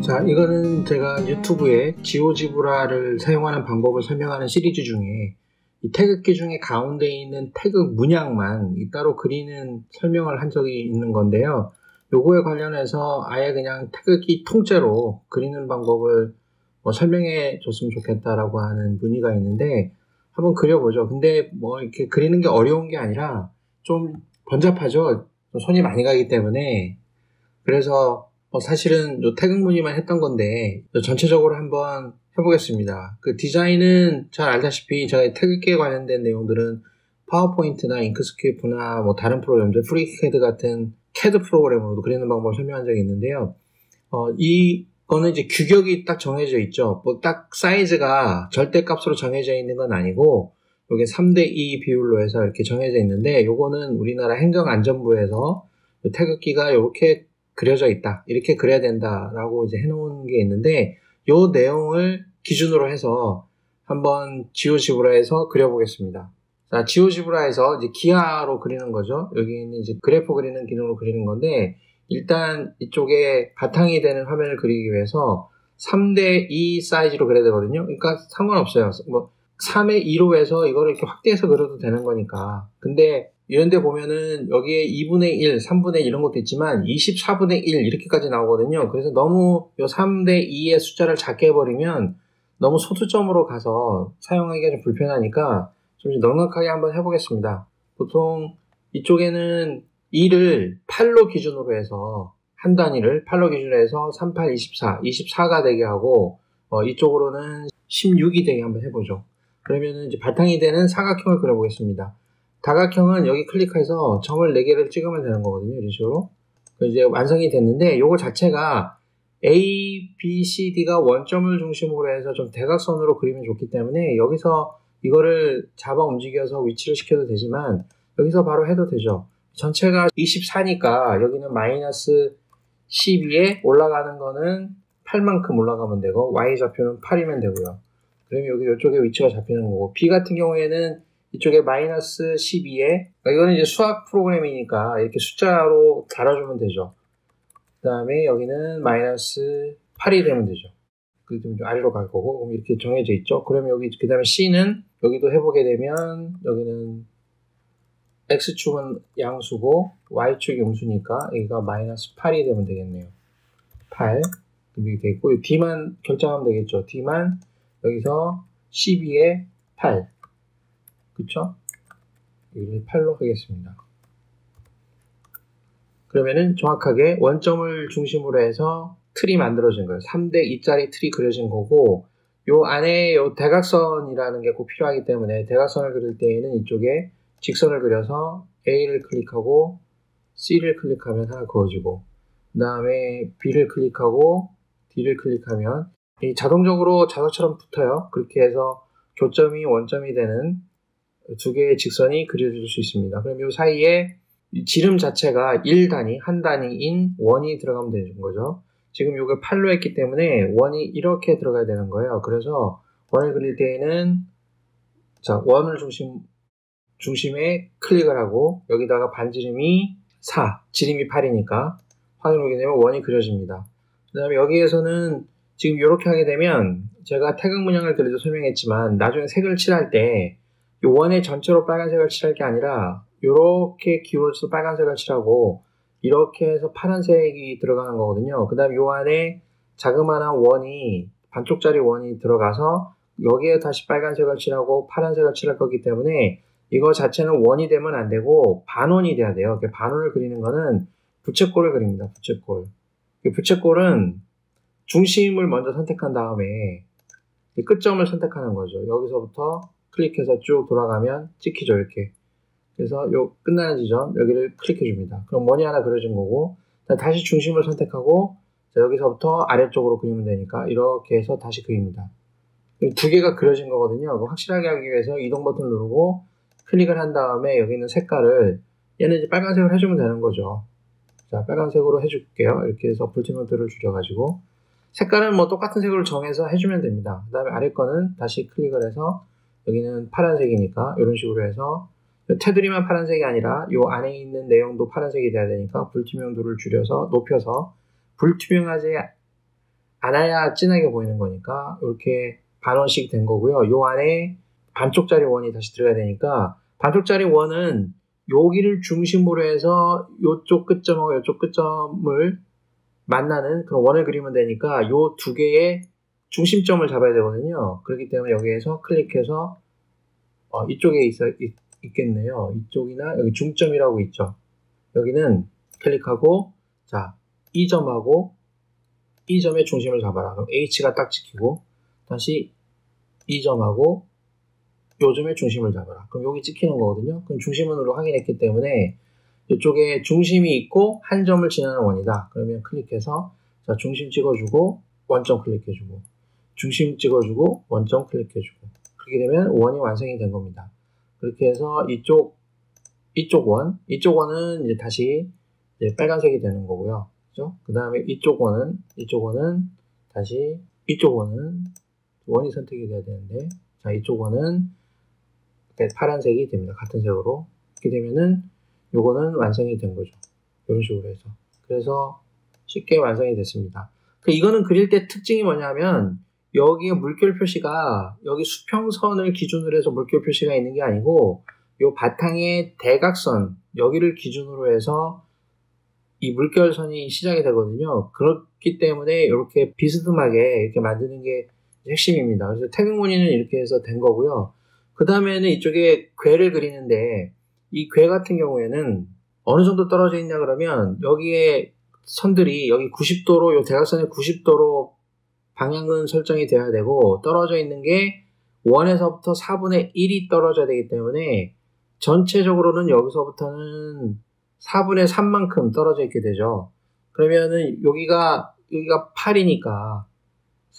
자, 이거는 제가 유튜브에 지오지브라를 사용하는 방법을 설명하는 시리즈 중에 이 태극기 중에 가운데 있는 태극 문양만 따로 그리는 설명을 한 적이 있는 건데요. 요거에 관련해서 아예 그냥 태극기 통째로 그리는 방법을 설명해 줬으면 좋겠다라고 하는 문의가 있는데 한번 그려보죠. 근데 이렇게 그리는 게 어려운 게 아니라 좀 번잡하죠. 손이 많이 가기 때문에. 그래서 사실은 요 태극 무늬만 했던 건데 전체적으로 한번 해보겠습니다. 그 디자인은 잘 알다시피 저희 태극기에 관련된 내용들은 파워포인트나 인크스케이프나 다른 프로그램들, 프리캐드 같은 캐드 프로그램으로도 그리는 방법을 설명한 적이 있는데요. 이거는 이제 규격이 딱 정해져 있죠. 딱 사이즈가 절대값으로 정해져 있는 건 아니고 이게 3:2 비율로 해서 이렇게 정해져 있는데 요거는 우리나라 행정안전부에서 태극기가 이렇게 그려져 있다. 이렇게 그려야 된다라고 이제 해놓은 게 있는데 요 내용을 기준으로 해서 한번 지오지브라에서 그려보겠습니다. 자, 지오지브라에서 이제 기하로 그리는 거죠. 여기는 이제 그래프 그리는 기능으로 그리는 건데 일단 이쪽에 바탕이 되는 화면을 그리기 위해서 3:2 사이즈로 그려야 되거든요. 그러니까 상관없어요. 3:2로 해서 이거를 이렇게 확대해서 그려도 되는 거니까. 근데 이런 데 보면은 여기에 2분의 1, 3분의 1 이런 것도 있지만 24분의 1 이렇게까지 나오거든요. 그래서 너무 요 3:2의 숫자를 작게 해버리면 너무 소수점으로 가서 사용하기가 좀 불편하니까 좀 넉넉하게 한번 해보겠습니다. 보통 이쪽에는 2를 8로 기준으로 해서 한 단위를 8로 기준으로 해서 3, 8, 24, 24가 되게 하고 이쪽으로는 16이 되게 한번 해보죠. 그러면은 이제 바탕이 되는 사각형을 그려보겠습니다. 다각형은 여기 클릭해서 점을 4개를 찍으면 되는 거거든요. 이런 식으로. 이제 완성이 됐는데 요거 자체가 A, B, C, D가 원점을 중심으로 해서 좀 대각선으로 그리면 좋기 때문에 여기서 이거를 잡아 움직여서 위치를 시켜도 되지만 여기서 바로 해도 되죠. 전체가 24니까 여기는 마이너스 12에 올라가는 거는 8만큼 올라가면 되고 Y좌표는 8이면 되고요. 그러면 여기 이쪽에 위치가 잡히는 거고 B 같은 경우에는 이쪽에 마이너스 12에 이거는 이제 수학 프로그램이니까 이렇게 숫자로 달아주면 되죠. 그 다음에 여기는 마이너스 8이 되면 되죠. 그 좀 아래로 갈 거고 이렇게 정해져 있죠. 그러면 여기 그 다음에 C는 여기도 해보게 되면 여기는 X축은 양수고 Y축이 음수니까 여기가 마이너스 8이 되면 되겠네요. 8 이렇게 되겠고 D만 결정하면 되겠죠. D만 여기서 12에 8 그쵸? 여기를 8로 하겠습니다. 그러면은 정확하게 원점을 중심으로 해서 틀이 만들어진 거예요. 3:2짜리 틀이 그려진 거고 요 안에 요 대각선이라는 게 꼭 필요하기 때문에 대각선을 그릴 때에는 이쪽에 직선을 그려서 A를 클릭하고 C를 클릭하면 하나 그어지고 그 다음에 B를 클릭하고 D를 클릭하면 이 자동적으로 자석처럼 붙어요. 그렇게 해서 교점이 원점이 되는 두 개의 직선이 그려질 수 있습니다. 그럼 이 사이에 지름 자체가 1단위, 한 단위인 원이 들어가면 되는 거죠. 지금 이게 8로 했기 때문에 원이 이렇게 들어가야 되는 거예요. 그래서 원을 그릴 때에는 자, 원을 중심에 클릭을 하고 여기다가 반지름이 4, 지름이 8이니까 확인하게 되면 원이 그려집니다. 그 다음에 여기에서는 지금 이렇게 하게 되면 제가 태극 문양을 그려도 설명했지만 나중에 색을 칠할 때 이 원의 전체로 빨간색을 칠할 게 아니라 이렇게 기울여서 빨간색을 칠하고 이렇게 해서 파란색이 들어가는 거거든요. 그 다음에 이 안에 자그마한 원이 반쪽짜리 원이 들어가서 여기에 다시 빨간색을 칠하고 파란색을 칠할 거기 때문에 이거 자체는 원이 되면 안 되고 반원이 돼야 돼요. 반원을 그리는 거는 부채꼴을 그립니다. 부채꼴. 부채꼴은 중심을 먼저 선택한 다음에 끝점을 선택하는 거죠. 여기서부터 클릭해서 쭉 돌아가면 찍히죠. 이렇게. 그래서 요 끝나는 지점 여기를 클릭해 줍니다. 그럼 원이 하나 그려진 거고 다시 중심을 선택하고 여기서부터 아래쪽으로 그리면 되니까 이렇게 해서 다시 그립니다. 두 개가 그려진 거거든요. 확실하게 하기 위해서 이동 버튼을 누르고 클릭을 한 다음에 여기 있는 색깔을 얘는 이제 빨간색으로 해주면 되는 거죠. 자, 빨간색으로 해줄게요. 이렇게 해서 불티노트를 줄여가지고 색깔은 똑같은 색으로 정해서 해주면 됩니다. 그 다음에 아래 거는 다시 클릭을 해서 여기는 파란색이니까 이런 식으로 해서 테두리만 파란색이 아니라 이 안에 있는 내용도 파란색이 돼야 되니까 불투명도를 줄여서 높여서 불투명하지 안아야 진하게 보이는 거니까 이렇게 반원씩 된 거고요. 요 안에 반쪽짜리 원이 다시 들어가야 되니까 반쪽짜리 원은 여기를 중심으로 해서 요쪽 끝점하고 요쪽 끝점을 만나는 그런 원을 그리면 되니까 요 두 개의 중심점을 잡아야 되거든요. 그렇기 때문에 여기에서 클릭해서 이쪽에 있겠네요. 이쪽이나 여기 중점이라고 있죠. 여기는 클릭하고 자, 이 점하고 이 점의 중심을 잡아라. 그럼 H가 딱 찍히고 다시 이 점하고 요 점의 중심을 잡아라. 그럼 여기 찍히는 거거든요. 그럼 중심원으로 확인했기 때문에 이쪽에 중심이 있고 한 점을 지나는 원이다. 그러면 클릭해서 자, 중심 찍어주고 원점 클릭해주고 중심 찍어주고 원점 클릭해주고 그렇게 되면 원이 완성이 된 겁니다. 그렇게 해서 이쪽 원은 이제 다시 이제 빨간색이 되는 거고요. 그죠? 그 다음에 이쪽 원은 다시 이쪽 원은 원이 선택이 돼야 되는데 자, 이쪽 원은 파란색이 됩니다. 같은 색으로. 이렇게 되면은 요거는 완성이 된 거죠. 이런 식으로 해서. 그래서 쉽게 완성이 됐습니다. 이거는 그릴 때 특징이 뭐냐면 여기에 물결 표시가 여기 수평선을 기준으로 해서 물결 표시가 있는 게 아니고 요 바탕에 대각선 여기를 기준으로 해서 이 물결선이 시작이 되거든요. 그렇기 때문에 이렇게 비스듬하게 이렇게 만드는 게 핵심입니다. 그래서 태극무늬는 이렇게 해서 된 거고요. 그 다음에는 이쪽에 궤를 그리는데 이 궤 같은 경우에는 어느 정도 떨어져 있냐 그러면 여기에 선들이 여기 90도로 요 대각선에 90도로 방향은 설정이 돼야 되고 떨어져 있는 게 1에서부터 4분의 1이 떨어져야 되기 때문에 전체적으로는 여기서부터는 4분의 3만큼 떨어져 있게 되죠. 그러면은 여기가 8이니까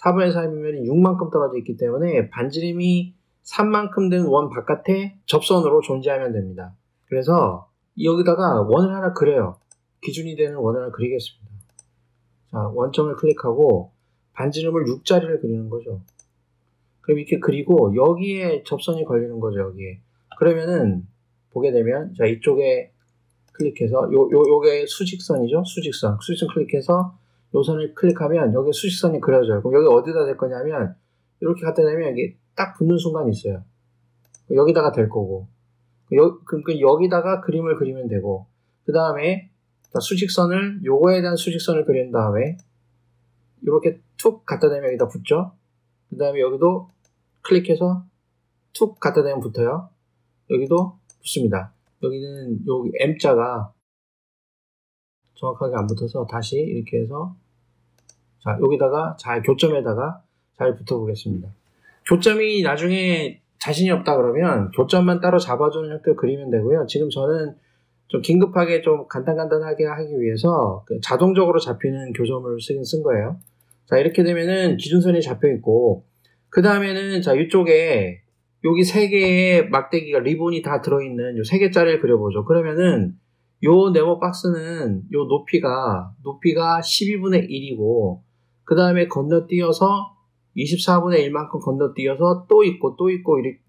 4분의 3이면 6만큼 떨어져 있기 때문에 반지름이 3만큼 된 원 바깥에 접선으로 존재하면 됩니다. 그래서 여기다가 원을 하나 그려요. 기준이 되는 원을 하나 그리겠습니다. 자, 원점을 클릭하고 반지름을 6짜리를 그리는 거죠. 그럼 이렇게 그리고 여기에 접선이 걸리는 거죠. 여기에. 그러면은 보게 되면 자, 이쪽에 클릭해서 요게 수직선이죠. 수직선 클릭해서 요 선을 클릭하면 여기 수직선이 그려져요. 그럼 여기 어디다 댈 거냐면 이렇게 갖다 대면 여기 딱 붙는 순간이 있어요. 여기다가 될 거고 그러니까 여기다가 그림을 그리면 되고 그 다음에 수직선을 요거에 대한 수직선을 그린 다음에 이렇게 툭 갖다 대면 여기다 붙죠. 그 다음에 여기도 클릭해서 툭 갖다 대면 붙어요. 여기도 붙습니다. 여기는 여기 M자가 정확하게 안 붙어서 다시 이렇게 해서 자, 여기다가 교점에다가 잘 붙어 보겠습니다. 교점이 나중에 자신이 없다 그러면 교점만 따로 잡아주는 형태로 그리면 되고요. 지금 저는 좀 긴급하게 좀 간단하게 하기 위해서 자동적으로 잡히는 교점을 쓴 거예요. 자, 이렇게 되면은 기준선이 잡혀 있고 그 다음에는 자, 이쪽에 여기 3개의 막대기가 리본이 다 들어있는 요 3개짜리를 그려보죠. 그러면은 요 네모 박스는 요 높이가 12분의 1이고 그 다음에 건너뛰어서 24분의 1만큼 건너뛰어서 또 있고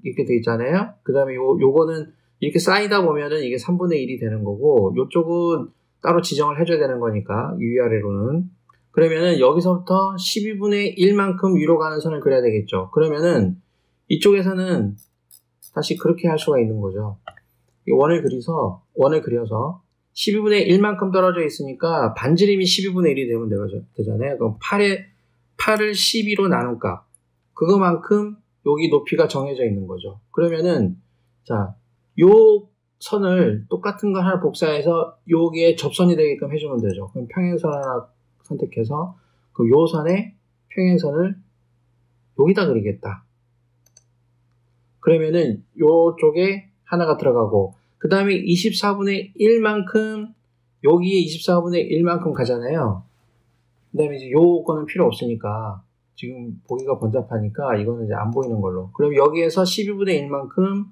이렇게 돼 있잖아요. 그 다음에 요거는 이렇게 쌓이다 보면은 이게 3분의 1이 되는 거고 요쪽은 따로 지정을 해줘야 되는 거니까 위아래로는 그러면은 여기서부터 12분의 1만큼 위로 가는 선을 그려야 되겠죠. 그러면은 이쪽에서는 다시 그렇게 할 수가 있는 거죠. 이 원을 그려서 12분의 1만큼 떨어져 있으니까 반지름이 12분의 1이 되면 되잖아요. 그럼 8을 12로 나눈 값 그거만큼 여기 높이가 정해져 있는 거죠. 그러면은 자, 요 선을 똑같은 거 하나 복사해서 여기에 접선이 되게끔 해주면 되죠. 그럼 평행선 하나 선택해서 그 요 선에 평행선을 여기다 그리겠다. 그러면은 요쪽에 하나가 들어가고 그 다음에 24분의 1만큼 여기에 24분의 1만큼 가잖아요. 그 다음에 이제 요거는 필요 없으니까 지금 보기가 번잡하니까 이거는 이제 안 보이는 걸로. 그럼 여기에서 12분의 1만큼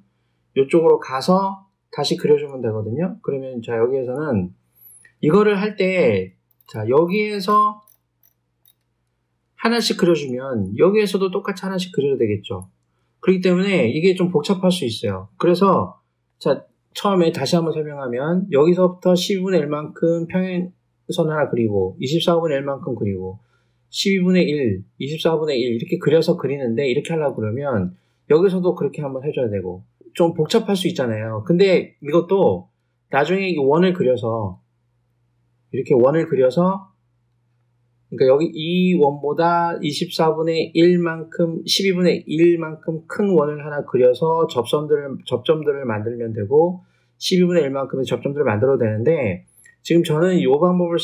이쪽으로 가서 다시 그려주면 되거든요. 그러면 자, 여기에서는 이거를 할 때 자, 여기에서 하나씩 그려주면 여기에서도 똑같이 하나씩 그려도 되겠죠. 그렇기 때문에 이게 좀 복잡할 수 있어요. 그래서 자, 처음에 다시 한번 설명하면 여기서부터 12분의 1만큼 평행선 하나 그리고 24분의 1만큼 그리고 12분의 1, 24분의 1 이렇게 그려서 그리는데 이렇게 하려고 그러면 여기서도 그렇게 한번 해줘야 되고 좀 복잡할 수 있잖아요. 근데 이것도 나중에 이 원을 그려서 이렇게 원을 그려서 그러니까 여기 이 원보다 24분의 1만큼 12분의 1만큼 큰 원을 하나 그려서 접점들을 만들면 되고 12분의 1만큼의 접점들을 만들어도 되는데 지금 저는 이 방법을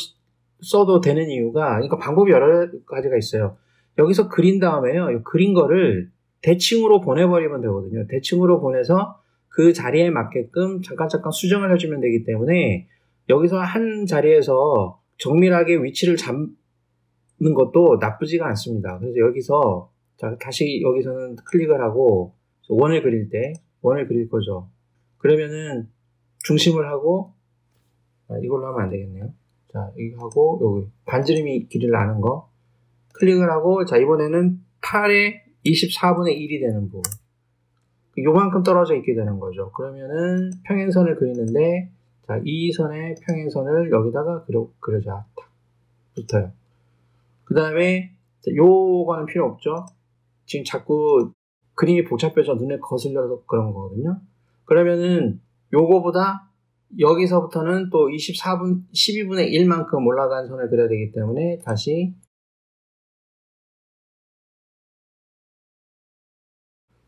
써도 되는 이유가 그러니까 방법이 여러 가지가 있어요. 여기서 그린 다음에요. 그린 거를 대칭으로 보내버리면 되거든요. 대칭으로 보내서 그 자리에 맞게끔 잠깐 수정을 해주면 되기 때문에 여기서 한 자리에서 정밀하게 위치를 잡는 것도 나쁘지가 않습니다. 그래서 여기서 자, 다시 여기서는 클릭을 하고 원을 그릴 거죠. 그러면은 중심을 하고 이걸로 하면 안 되겠네요. 자, 이거 하고 여기 반지름이 길이를 아는 거 클릭을 하고 자 이번에는 8에 24분의 1이 되는 부분 요만큼 떨어져 있게 되는 거죠. 그러면은 평행선을 그리는데 자, 이 선의 평행선을 여기다가 그려자. 딱 붙어요. 그 다음에 요거는 필요 없죠. 지금 자꾸 그림이 복잡해서 눈에 거슬려서 그런 거거든요. 그러면은 요거보다 여기서부터는 또 12분의 1만큼 올라간 선을 그려야 되기 때문에 다시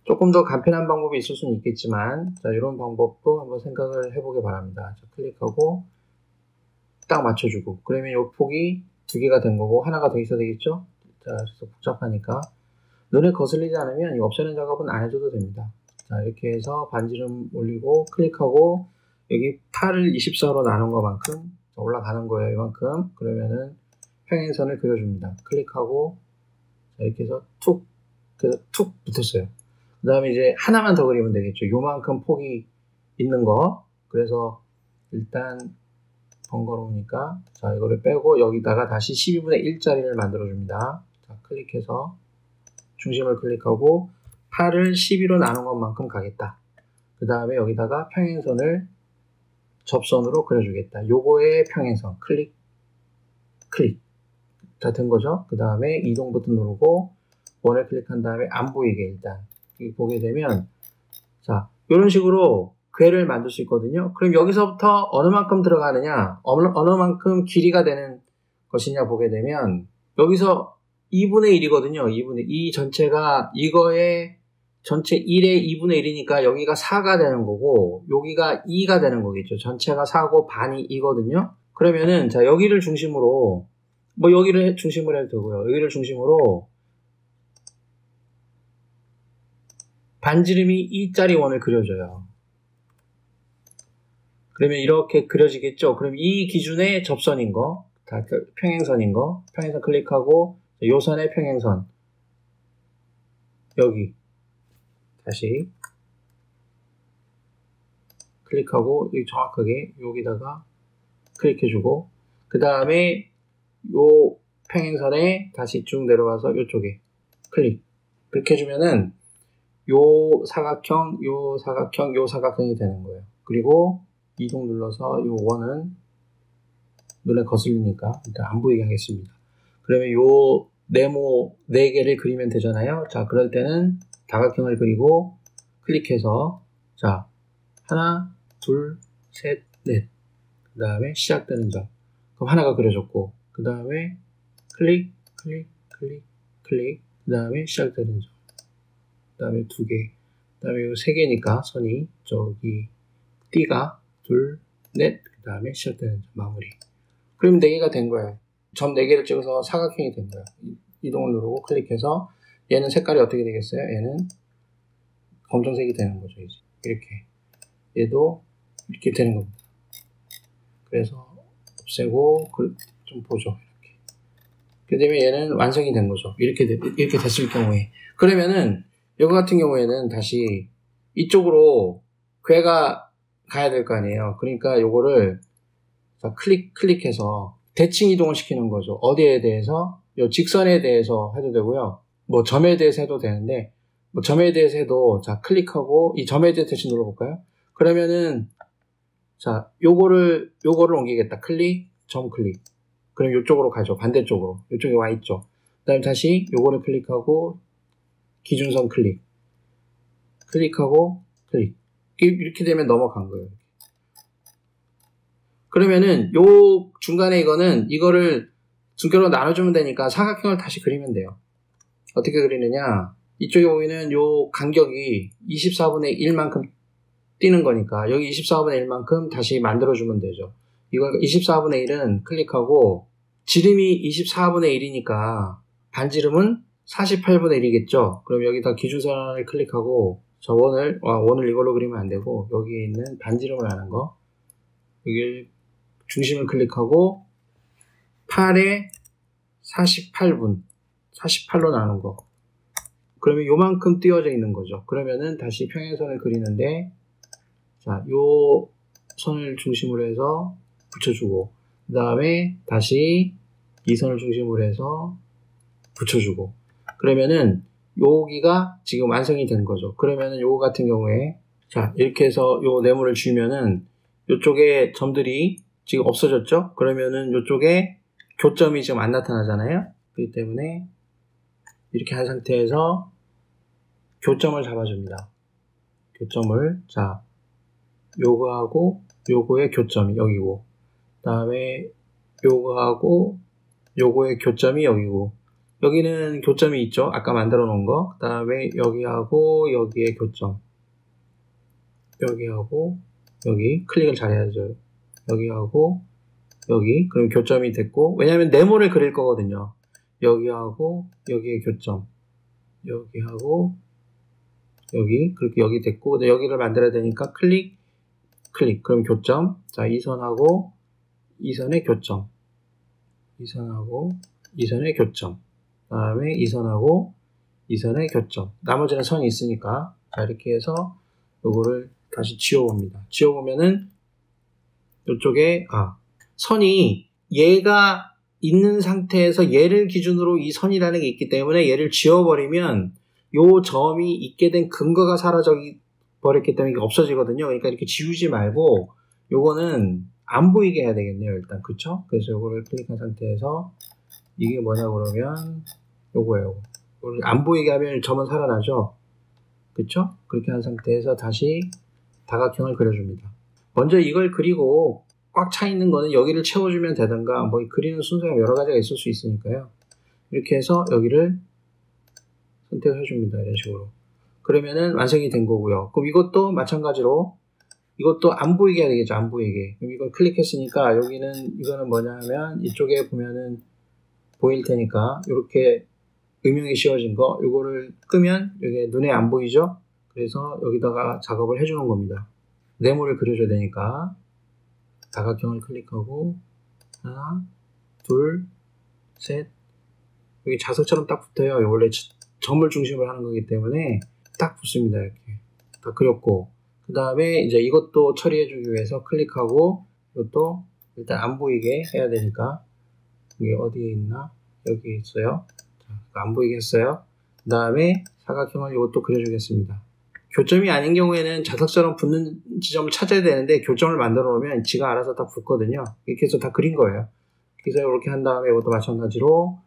조금 더 간편한 방법이 있을 수는 있겠지만 자, 이런 방법도 한번 생각을 해보기 바랍니다. 자, 클릭하고 딱 맞춰주고 그러면 이 폭이 2개가 된 거고 하나가 더 있어야 되겠죠? 자, 그래서 복잡하니까 눈에 거슬리지 않으면 이 옵션의 작업은 안 해줘도 됩니다. 자, 이렇게 해서 반지름 올리고 클릭하고 여기 8을 24로 나눈 것만큼 올라가는 거예요. 이만큼. 그러면은 평행선을 그려줍니다. 클릭하고 자, 이렇게 해서 툭 붙었어요. 그 다음에 이제 하나만 더 그리면 되겠죠. 요만큼 폭이 있는 거. 그래서 일단 번거로우니까 자 이거를 빼고 여기다가 다시 12분의 1짜리를 만들어줍니다. 자, 클릭해서 중심을 클릭하고 8을 12로 나눈 것만큼 가겠다. 그 다음에 여기다가 평행선을 접선으로 그려주겠다. 요거의 평행선 클릭 다 된 거죠. 그 다음에 이동 버튼 누르고 원을 클릭한 다음에 안 보이게 일단 보게 되면 자 이런 식으로 궤를 만들 수 있거든요. 그럼 여기서부터 어느 만큼 들어가느냐 어느 만큼 길이가 되는 것이냐 보게 되면 여기서 2분의 1이거든요. 2 전체가 이거의 전체 1의 2분의 1이니까 여기가 4가 되는 거고 여기가 2가 되는 거겠죠. 전체가 4고 반이 2거든요. 그러면은 자 여기를 중심으로 뭐 여기를 중심으로 해도 되고요. 여기를 중심으로 반지름이 2짜리 원을 그려줘요. 그러면 이렇게 그려지겠죠. 그럼 이 기준의 접선인 거, 평행선인 거, 평행선 클릭하고 요 선의 평행선 여기 다시 클릭하고 여기 정확하게 여기다가 클릭해주고 그 다음에 요 평행선에 다시 쭉 내려와서 이쪽에 그렇게 해주면은 요 사각형, 요 사각형, 요 사각형이 되는 거예요. 그리고 이동 눌러서 요 원은 눈에 거슬리니까 일단 안 보이게 하겠습니다. 그러면 요 네모 4개를 그리면 되잖아요. 자, 그럴 때는 다각형을 그리고 클릭해서 자, 하나, 둘, 셋, 넷. 그 다음에 시작되는 점. 그럼 하나가 그려졌고, 그 다음에 클릭. 그 다음에 시작되는 점. 그 다음에 2개. 그 다음에 요 3개니까 선이 저기 띠가 둘, 넷. 그 다음에 시작되는 점. 마무리. 그럼 4개가 된 거예요. 점 4개를 찍어서 사각형이 된 거예요. 이동을 누르고 클릭해서 얘는 색깔이 어떻게 되겠어요? 얘는 검정색이 되는 거죠. 이제 이렇게 얘도 이렇게 되는 겁니다. 그래서 없애고 좀 보죠. 이렇게. 그 다음에 얘는 완성이 된 거죠. 이렇게 됐을 경우에 그러면은 이거 같은 경우에는 다시 이쪽으로 궤가 가야 될 거 아니에요. 그러니까 요거를 자, 클릭해서 대칭 이동을 시키는 거죠. 어디에 대해서? 요 직선에 대해서 해도 되고요. 뭐 점에 대해서 해도 되는데 뭐 점에 대해서 해도 자, 클릭하고 이 점에 대해서 대신 눌러볼까요? 그러면은 자, 요거를 옮기겠다. 점 클릭. 그럼 요쪽으로 가죠. 반대쪽으로. 요쪽에 와 있죠. 다음에 다시 요거를 클릭하고 기준선 클릭하고 클릭. 이렇게 되면 넘어간 거예요. 그러면은 요 중간에 이거를 두 개로 나눠주면 되니까 사각형을 다시 그리면 돼요. 어떻게 그리느냐? 이쪽에 보이는 요 간격이 24분의 1만큼 뛰는 거니까 여기 24분의 1만큼 다시 만들어주면 되죠. 이걸 24분의 1은 클릭하고 지름이 24분의 1이니까 반지름은 48분의 1이겠죠. 그럼 여기다 기준선을 클릭하고 저 원을 이걸로 그리면 안 되고 여기에 있는 반지름을 하는 거 여기 중심을 클릭하고 8에 48로 나눈 거. 그러면 요만큼 띄워져 있는 거죠. 그러면은 다시 평행선을 그리는데 자, 요 선을 중심으로 해서 붙여주고 그 다음에 다시 이 선을 중심으로 해서 붙여주고 그러면은 여기가 지금 완성이 된 거죠. 그러면은 요거 같은 경우에 자 이렇게 해서 요 네모를 주면은 요쪽에 점들이 지금 없어졌죠. 그러면은 요쪽에 교점이 지금 안 나타나잖아요. 그렇기 때문에 이렇게 한 상태에서 교점을 잡아줍니다. 교점을 자 요거하고 요거의 교점이 여기고 그 다음에 요거하고 요거의 교점이 여기고 여기는 교점이 있죠. 아까 만들어 놓은 거. 그 다음에 여기하고 여기의 교점 여기하고 여기 클릭을 잘 해야죠. 여기하고 여기 그럼 교점이 됐고 왜냐하면 네모를 그릴 거거든요. 여기하고 여기의 교점 여기하고 여기 그렇게 여기 됐고 근데 여기를 만들어야 되니까 클릭 그럼 교점 자 이 선하고 이 선의 교점 이 선하고 이 선의 교점 그 다음에 이 선하고 이 선의 교점 나머지는 선이 있으니까 자 이렇게 해서 요거를 다시 지워봅니다. 지워보면은 이쪽에 선이 얘가 있는 상태에서 얘를 기준으로 이 선이라는 게 있기 때문에 얘를 지워버리면 요 점이 있게 된 근거가 사라져 버렸기 때문에 이게 없어지거든요. 그러니까 이렇게 지우지 말고 요거는 안 보이게 해야 되겠네요. 일단 그쵸? 그래서 요거를 클릭한 상태에서 이게 뭐냐 그러면 요거예요. 요거를 안 보이게 하면 점은 살아나죠. 그쵸? 그렇게 한 상태에서 다시 다각형을 그려줍니다. 먼저 이걸 그리고 꽉 차 있는 거는 여기를 채워주면 되든가 뭐 그리는 순서가 여러 가지가 있을 수 있으니까요. 이렇게 해서 여기를 선택을 해줍니다. 이런 식으로. 그러면은 완성이 된 거고요. 그럼 이것도 마찬가지로 이것도 안 보이게 해야 되겠죠. 안 보이게. 그럼 이걸 클릭했으니까 이거는 뭐냐 하면 이쪽에 보면은 보일 테니까 이렇게 음영이 씌워진 거 이거를 끄면 이게 눈에 안 보이죠. 그래서 여기다가 작업을 해주는 겁니다. 네모를 그려줘야 되니까 다각형을 클릭하고 하나 둘 셋 여기 자석처럼 딱 붙어요. 원래 점을 중심으로 하는 거기 때문에 딱 붙습니다. 이렇게 다 그렸고 그 다음에 이제 이것도 처리해 주기 위해서 클릭하고 이것도 일단 안 보이게 해야 되니까 이게 어디에 있나 여기 있어요. 자, 안 보이게 했어요. 그 다음에 사각형을 이것도 그려주겠습니다. 교점이 아닌 경우에는 자석처럼 붙는 지점을 찾아야 되는데 교점을 만들어 놓으면 지가 알아서 다 붙거든요. 이렇게 해서 다 그린 거예요. 그래서 이렇게 한 다음에 이것도 마찬가지로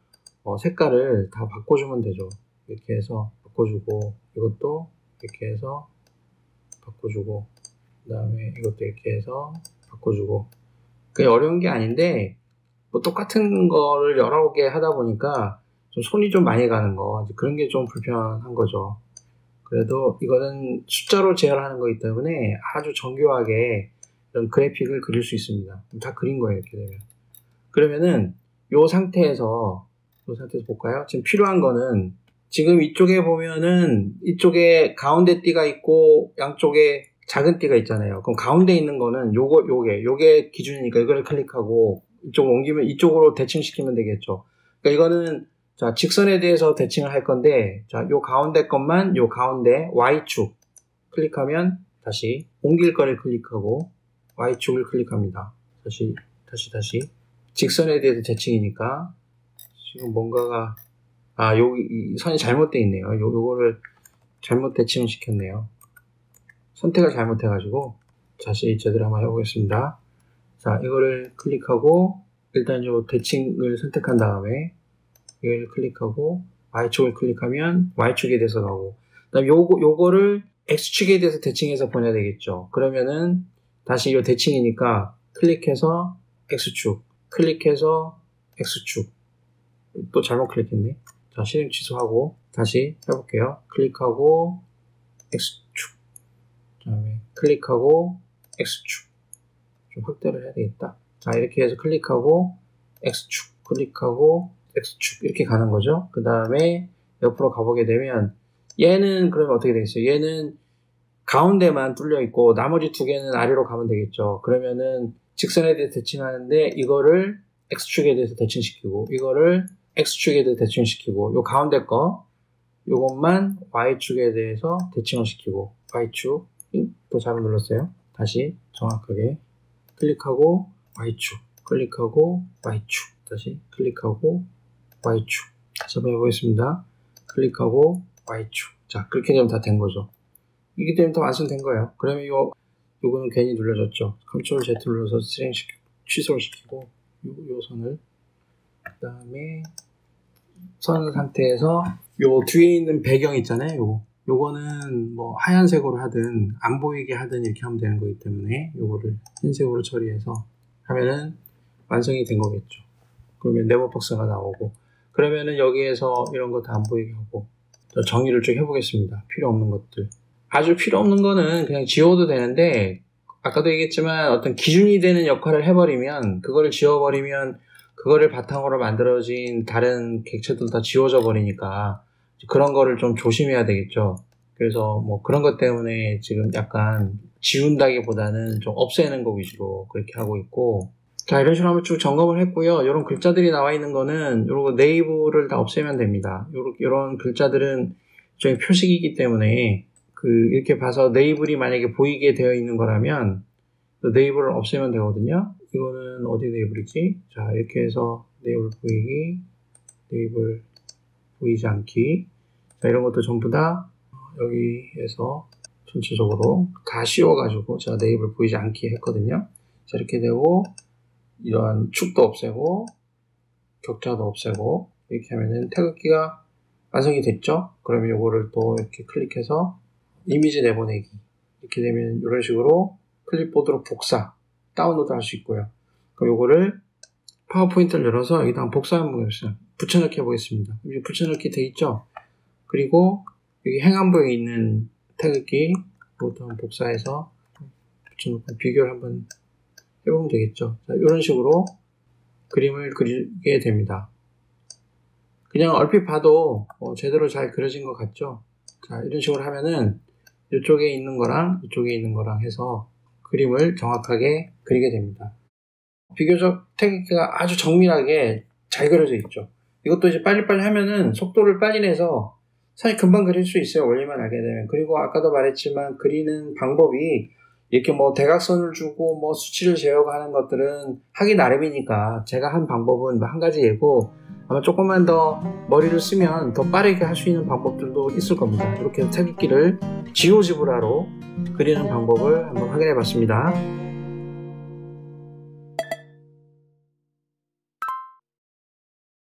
색깔을 다 바꿔주면 되죠. 이렇게 해서 바꿔주고 이것도 이렇게 해서 바꿔주고 그 다음에 이것도 이렇게 해서 바꿔주고 그게 어려운 게 아닌데 뭐 똑같은 거를 여러 개 하다 보니까 좀 손이 좀 많이 가는 거 그런 게 좀 불편한 거죠. 그래도 이거는 숫자로 제어하는 거기 때문에 아주 정교하게 이런 그래픽을 그릴 수 있습니다. 다 그린 거예요. 이렇게 되면 그러면은 이 상태에서 볼까요? 지금 필요한 거는 지금 이쪽에 보면은 이쪽에 가운데 띠가 있고 양쪽에 작은 띠가 있잖아요. 그럼 가운데 있는 거는 요게 기준이니까 이거를 클릭하고 이쪽으로 옮기면 이쪽으로 대칭시키면 되겠죠. 그러니까 이거는 자, 직선에 대해서 대칭을 할 건데 자, 요 가운데 것만 요 가운데 Y축 클릭하면 다시 옮길 거를 클릭하고 Y축을 클릭합니다. 다시 직선에 대해서 대칭이니까 지금 뭔가가 이 선이 잘못되어 있네요. 요거를 잘못 대칭을 시켰네요. 선택을 잘못해가지고 다시 제대로 한번 해보겠습니다. 자, 이거를 클릭하고 일단 요 대칭을 선택한 다음에 이걸 클릭하고 Y축을 클릭하면 Y축에 대해서 가고, 그다음 요거를 X축에 대해서 대칭해서 보내야 되겠죠. 그러면은 다시 이 대칭이니까 클릭해서 X축, 클릭해서 X축. 또 잘못 클릭했네. 자, 실행 취소하고 다시 해볼게요. 클릭하고 X축, 그 다음에 클릭하고 X축. 좀 확대를 해야 되겠다. 자, 이렇게 해서 클릭하고 X축, 클릭하고 X축, 이렇게 가는 거죠. 그 다음에 옆으로 가보게 되면 얘는 그러면 어떻게 되겠어요? 얘는 가운데만 뚫려 있고 나머지 두 개는 아래로 가면 되겠죠. 그러면은 직선에 대해서 대칭하는데 이거를 X축에 대해서 대칭시키고 이거를 X축에 대해서 대칭시키고 요 가운데 거 요것만 Y축에 대해서 대칭을 시키고 Y축, 또 잘못 눌렀어요. 다시 정확하게 클릭하고 Y축, 클릭하고 Y축, 다시 클릭하고 Y축. 다시 한번 해보겠습니다. 클릭하고 Y축. 자, 그렇게 되면 다 된 거죠. 이게 되면 다 완성된 거예요. 그러면 요거는 괜히 눌러졌죠. Ctrl Z 눌러서 취소를 시키고 요 선을, 그 다음에 선 상태에서 요 뒤에 있는 배경 있잖아요. 요거는 뭐 하얀색으로 하든 안 보이게 하든 이렇게 하면 되는 거기 때문에 요거를 흰색으로 처리해서 하면은 완성이 된 거겠죠. 그러면 네모 박스가 나오고, 그러면은 여기에서 이런 거 다 안 보이게 하고 정리를 좀 해보겠습니다. 필요 없는 것들, 아주 필요 없는 거는 그냥 지워도 되는데, 아까도 얘기했지만 어떤 기준이 되는 역할을 해버리면, 그거를 지워버리면 그거를 바탕으로 만들어진 다른 객체들 다 지워져 버리니까 그런 거를 좀 조심해야 되겠죠. 그래서 뭐 그런 것 때문에 지금 약간 지운다기보다는 좀 없애는 거 위주로 그렇게 하고 있고, 자, 이런 식으로 한번 쭉 점검을 했고요. 이런 글자들이 나와 있는 거는 요런 네이버를 다 없애면 됩니다. 요런 글자들은 저희 표식이기 때문에 이렇게 봐서 네이블이 만약에 보이게 되어 있는 거라면 네이블을 없애면 되거든요. 이거는 어디 네이블이지? 자, 이렇게 해서 네이블 보이기, 네이블 보이지 않기. 자, 이런 것도 전부 다 여기에서 전체적으로 다 씌워가지고 제가 네이블 보이지 않기 했거든요. 자, 이렇게 되고 이러한 축도 없애고 격자도 없애고 이렇게 하면은 태극기가 완성이 됐죠. 그러면 이거를 또 이렇게 클릭해서 이미지 내보내기, 이렇게 되면 이런 식으로 클립보드로 복사, 다운로드 할 수 있고요. 그럼 이거를 파워포인트를 열어서 여기다 복사 한번 해보겠습니다. 붙여넣기 해보겠습니다. 여기 붙여넣기 돼 있죠. 그리고 여기 행안부에 있는 태극기 이것도 한번 복사해서 붙여놓고 비교를 한번 해보면 되겠죠. 자, 이런 식으로 그림을 그리게 됩니다. 그냥 얼핏 봐도 제대로 잘 그려진 것 같죠. 자, 이런 식으로 하면은 이쪽에 있는 거랑 이쪽에 있는 거랑 해서 그림을 정확하게 그리게 됩니다. 비교적 태극기가 아주 정밀하게 잘 그려져 있죠. 이것도 이제 빨리빨리 하면은 속도를 빨리 내서 사실 금방 그릴 수 있어요. 원리만 알게 되면. 그리고 아까도 말했지만 그리는 방법이 이렇게 뭐 대각선을 주고 뭐 수치를 재우고 하는 것들은 하기 나름이니까 제가 한 방법은 한 가지 예고, 아마 조금만 더 머리를 쓰면 더 빠르게 할 수 있는 방법들도 있을 겁니다. 이렇게 태극기를 지오지브라로 그리는 방법을 한번 확인해 봤습니다.